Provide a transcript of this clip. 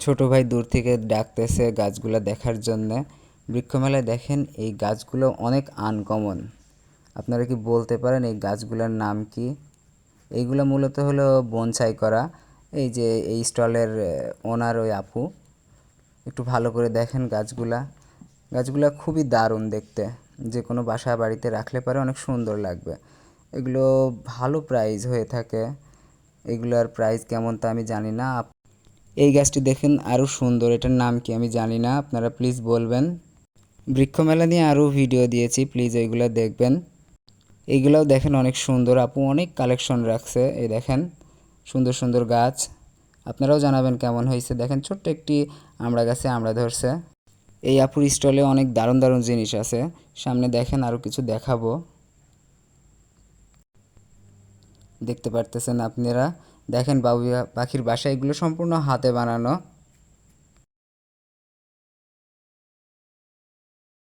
ছোট ভাই দূর থেকে ডাকতেছে গাছগুলো দেখার জন্যে। বৃক্ষমেলায় দেখেন এই গাছগুলো অনেক আনকমন। আপনারা কি বলতে পারেন এই গাছগুলোর নাম কি? এইগুলো মূলত হলো বনসাই করা। এই যে এই স্টলের ওনার ওই আপু, একটু ভালো করে দেখেন গাছগুলা। গাছগুলা খুবই দারুণ দেখতে, যে কোনো বাসা বাড়িতে রাখলে পরে অনেক সুন্দর লাগবে। এগুলো ভালো প্রাইস হয়ে থাকে। এগুলার প্রাইস কেমন তা আমি জানি না। এই গাছটি দেখেন আরও সুন্দর, এটার নাম কি আমি জানি না, আপনারা প্লিজ বলবেন। বৃক্ষমেলা নিয়ে আরও ভিডিও দিয়েছি, প্লিজ এইগুলো দেখবেন। এইগুলাও দেখেন অনেক সুন্দর, আপু অনেক কালেকশন রাখছে। এই দেখেন সুন্দর সুন্দর গাছ। আপনারাও জানাবেন কেমন হয়েছে। দেখেন ছোট্ট একটি আমড়া গাছে আমড়া ধরছে। এই আপুর স্টলে অনেক দারুণ দারুণ জিনিস আছে। সামনে দেখেন আরও কিছু দেখাবো, দেখতে পারতেছেন আপনারা। দেখেন বাবুই পাখির বাসা, এগুলো সম্পূর্ণ হাতে বানানো।